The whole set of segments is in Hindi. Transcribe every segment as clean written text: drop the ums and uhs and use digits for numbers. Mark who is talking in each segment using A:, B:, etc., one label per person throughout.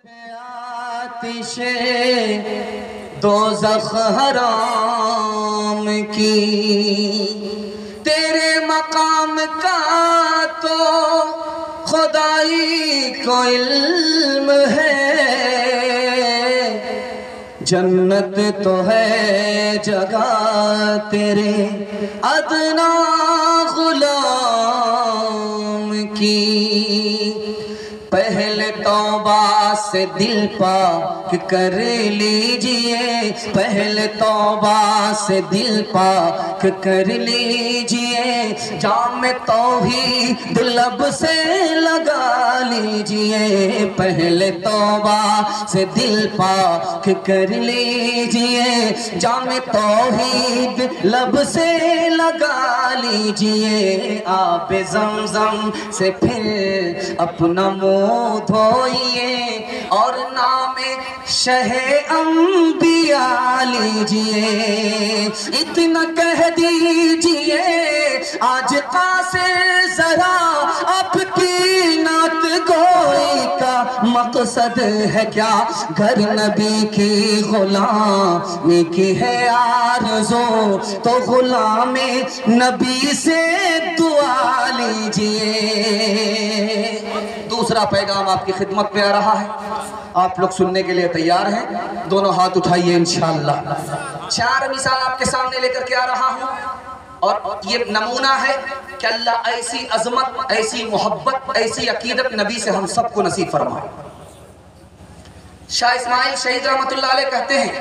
A: आतिशे दोज़ख हराम की तेरे मकाम का तो खुदाई को इल्म है। जन्नत तो है जगह तेरे अदना गुलाम की। पहले तौबा से दिल पाक कर लीजिए, पहले तौबा से दिल पाक कर लीजिए। जाम तौहीद लब से लगा लीजिए, पहले तौबा से दिल पाक कर लीजिए। जाम तौहीद लब से लगा लीजिए। आप ज़मज़म से फिर अपना मुँह धोइए और नाम शहे अंबिया लीजिए। इतना कह दीजिए आज से जरा आपकी नात गोई का मकसद है क्या। घर नबी की गुलामी की है आरज़ू तो गुलाम नबी से दुआ लीजिए। दूसरा पैगाम आपकी खिदमत में आ रहा है, आप लोग सुनने के लिए तैयार हैं? दोनों हाथ उठाइए इंशाअल्लाह। चार मिसाल आपके सामने लेकर के आ रहा हूं और ये नमूना है कि अल्लाह ऐसी अजमत, ऐसी मोहब्बत, ऐसी अकीदत नबी से हम सबको नसीब फरमाए। शाह इस्माइल शहीद रहमतुल्लाह अलैह कहते हैं,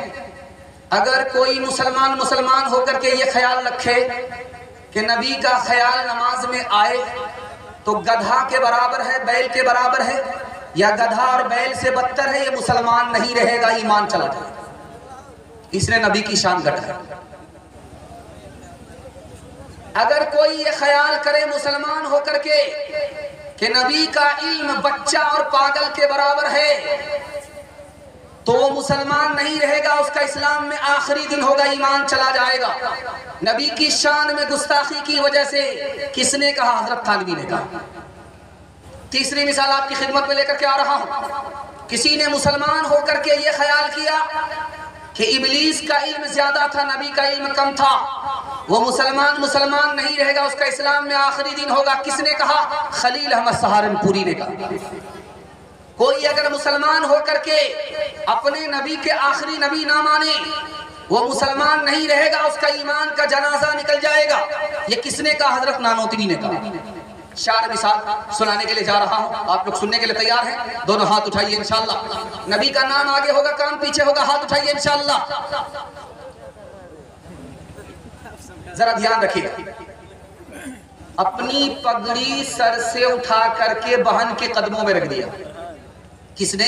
A: अगर कोई मुसलमान होकर के ये ख्याल रखे कि नबी का ख्याल नमाज में आए तो गधा के बराबर है, बैल के बराबर है, या गधा और बैल से बदतर है, ये मुसलमान नहीं रहेगा, ईमान चला जाएगा। इसने नबी की शान घटाई। अगर कोई ये ख्याल करे मुसलमान होकर के कि नबी का इल्म बच्चा और पागल के बराबर है तो वो मुसलमान नहीं रहेगा, उसका इस्लाम में आखिरी दिन होगा, ईमान चला जाएगा। नबी की शान में गुस्ताखी की वजह से किसने कहा? हजरत थानवी ने कहा। तीसरी मिसाल आपकी खिदमत में लेकर के आ रहा हूं। किसी ने मुसलमान होकर के ये ख्याल किया कि इब्लीस का इल्म ज्यादा था, नबी का इल्म कम था, वो मुसलमान नहीं रहेगा, उसका इस्लाम में आखिरी दिन होगा। किसने कहा? खलील अहमद सहारनपुरी ने कहा। कोई अगर मुसलमान होकर के अपने नबी के आखिरी नबी ना माने, वो मुसलमान नहीं रहेगा, उसका ईमान का जनाजा निकल जाएगा। ये किसने कहा? हजरत नानोतवी ने कहा। चार मिसाल सुनाने के लिए जा रहा हूं, आप लोग सुनने के लिए तैयार हैं? दोनों हाथ उठाइए इंशाअल्लाह। नबी का नाम आगे होगा, काम पीछे होगा, हाथ उठाइए इंशाअल्लाह। जरा ध्यान रखिए, अपनी पगड़ी सर से उठा करके बहन के कदमों में रख दिया। किसने?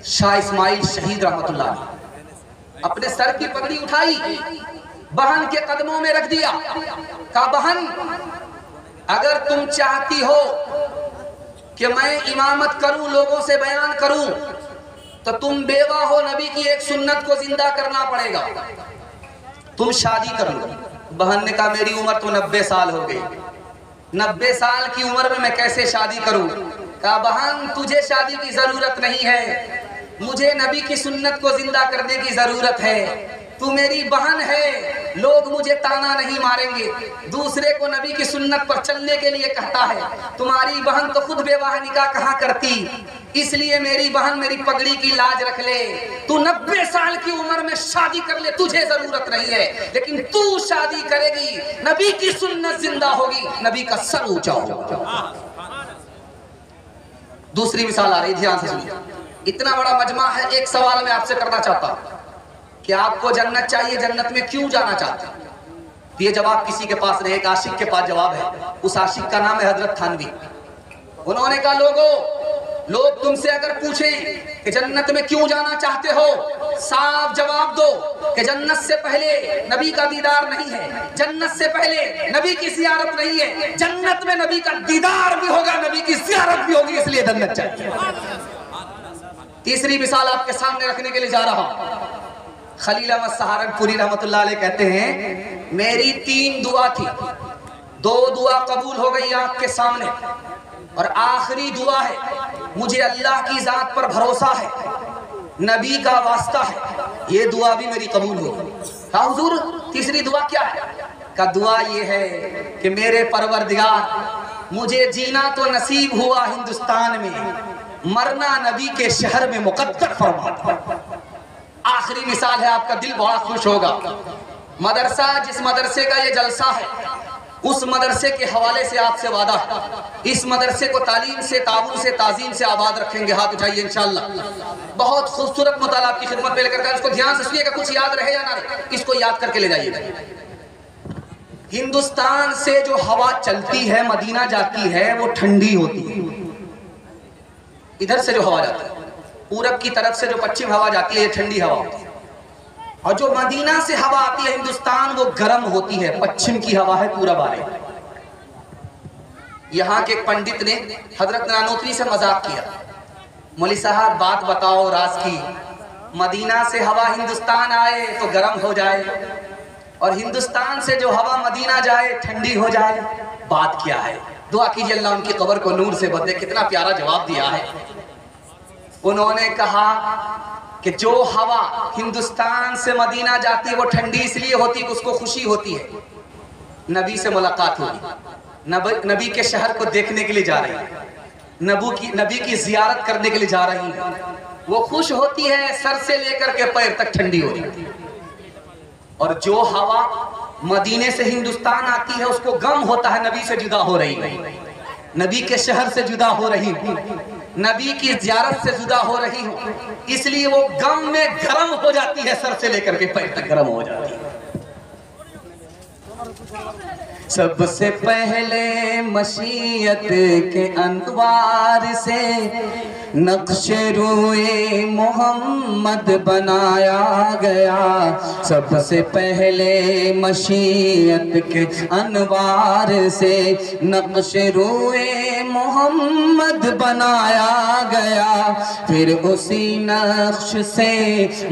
A: शाह इस्माइल शहीद रहमतुल्लाह अलैह। अपने सर की पगड़ी उठाई, बहन के कदमों में रख दिया। कहा, बहन अगर तुम चाहती हो कि मैं इमामत करूं, लोगों से बयान करूं, तो तुम बेवा हो, नबी की एक सुन्नत को जिंदा करना पड़ेगा, तुम शादी कर लो। बहन ने कहा, मेरी उम्र तो 90 साल हो गई, 90 साल की उम्र में मैं कैसे शादी करूं? कहा, बहन तुझे शादी की जरूरत नहीं है, मुझे नबी की सुन्नत को जिंदा करने की जरूरत है। तू मेरी बहन है, लोग मुझे ताना नहीं मारेंगे, दूसरे को नबी की सुन्नत पर चलने के लिए कहता है। तुम्हारी बहन तो खुद बेवाह निकाह कहाँ करती, इसलिए मेरी बहन मेरी पगड़ी की लाज रख ले। तू 90 साल की उम्र में शादी कर ले, तुझे जरूरत नहीं है, लेकिन तू शादी करेगी, नबी की सुन्नत जिंदा होगी, नबी का सर ऊंचा होगा। दूसरी मिसाल आ रही, ध्यान से सुनिए। इतना बड़ा मजमा है, एक सवाल मैं आपसे करना चाहता हूं कि आपको जन्नत चाहिए, जन्नत में क्यों जाना चाहते हैं? ये जवाब किसी के पास नहीं, एक आशिक के पास जवाब है। उस आशिक का नाम है हजरत थानवी। उन्होंने कहा, लोग तुमसे अगर पूछें कि जन्नत में क्यों जाना चाहते हो, साफ जवाब दो कि जन्नत से पहले नबी का दीदार नहीं है, जन्नत से पहले नबी की ज़ियारत नहीं है, जन्नत में नबी का दीदार भी होगा, नबी की ज़ियारत भी होगी, इसलिए जन्नत चाहिए। तीसरी मिसाल आपके सामने रखने के लिए जा रहा हूं। खलील अहमद सहारनपुरी रहमतुल्लाह अलैह कहते हैं, मेरी 3 दुआ थी, 2 दुआ कबूल हो गई आपके सामने, और आखिरी दुआ है मुझे अल्लाह की ज़ात पर भरोसा है, नबी का वास्ता है, ये दुआ भी मेरी कबूल होगी। कहा हुजूर तीसरी दुआ क्या है? का दुआ ये है कि मेरे परवरदिगार मुझे जीना तो नसीब हुआ हिंदुस्तान में, मरना नबी के शहर में मुकद्दर फरमा दो। आखिरी मिसाल है, आपका दिल बड़ा खुश होगा। मदरसा, जिस मदरसे का ये जलसा है, उस मदरसे के हवाले से आपसे वादा है, इस मदरसे को तालीम से, ताबून से, ताजीम से आबाद रखेंगे। हाथ उठाइए इंशाअल्लाह। बहुत खूबसूरत मुताला आपकी खिदमत में लेकर, इसको ध्यान से सुनिएगा, कुछ याद रहे या ना रहे, इसको याद करके ले जाइए। हिंदुस्तान से जो हवा चलती है, मदीना जाती है, वो ठंडी होती है। इधर से जो हवा जाती है, पूरब की तरफ से जो पश्चिम हवा जाती है, ये ठंडी हवा होती है। और जो मदीना से हवा आती है हिंदुस्तान, वो गर्म होती है, पश्चिम की हवा है, पूरब आ रही। यहाँ के एक पंडित ने हजरत नानोत्री से मजाक किया, मौली साहब बात बताओ राज की, मदीना से हवा हिंदुस्तान आए तो गर्म हो जाए, और हिंदुस्तान से जो हवा मदीना जाए ठंडी हो जाए, बात क्या है? दुआ कीजिए अल्लाह उनकी कब्र को नूर से बदले। कितना प्यारा जवाब दिया है। उन्होंने कहा कि जो हवा हिंदुस्तान से मदीना जाती है वो ठंडी इसलिए होती है कि उसको खुशी होती है, नबी से मुलाकात होगी, नबी के शहर को देखने के लिए जा रही है, नबी की जियारत करने के लिए जा रही है, वो खुश होती है, सर से लेकर के पैर तक ठंडी हो जाती है। और जो हवा मदीने से हिंदुस्तान आती है उसको गम होता है, नबी से जुदा हो रही है, नबी के शहर से जुदा हो रही हूँ, नबी की ज़ियारत से जुदा हो रही हूँ, इसलिए वो गम में गर्म हो जाती है, सर से लेकर के पैर तक गर्म हो जाती है। सबसे पहले मशीयत के अनवार से नक्शे रूए मोहम्मद बनाया गया। सबसे पहले मशीयत के अनवार से नक्शे रूए मोहम्मद बनाया गया। फिर उसी नक्श से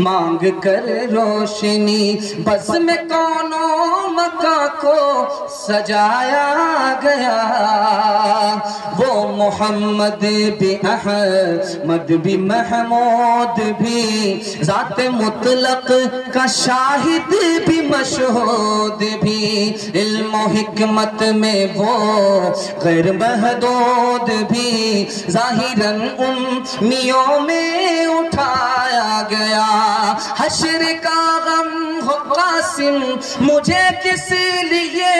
A: मांग कर रोशनी बस में कौनों मक्का को सजाया गया। वो मोहम्मद भी अहमद भी महमूद भी ज़ात मुतलक का शाहिद भी मशहूद भी, इल्म हिकमत में वो गैर महदूद भी, ज़ाहिरन उम्मियों में उठाया गया। हश्र का गम हो कासिम मुझे किस लिए,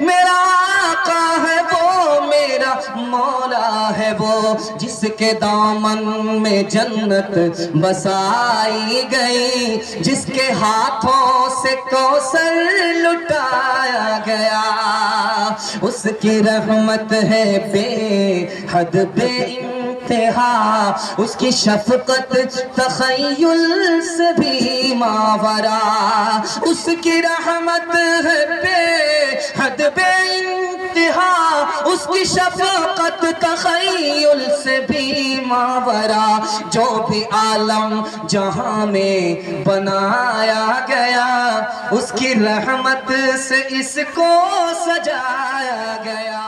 A: मेरा आका है वो, मेरा मौला है वो, जिसके दामन में जन्नत बसाई गई, जिसके हाथों से कौसर लुटाया गया। उसकी रहमत है बेहद बेइंतहा, उसकी शफकत तखय्युल से भी मावरा। उसकी रहमत है बेहद बेइंतहा, उसकी शफकत तखय्युल से भी मावरा। जो भी आलम जहां में बनाया गया, उसकी रहमत से इसको सजाया गया।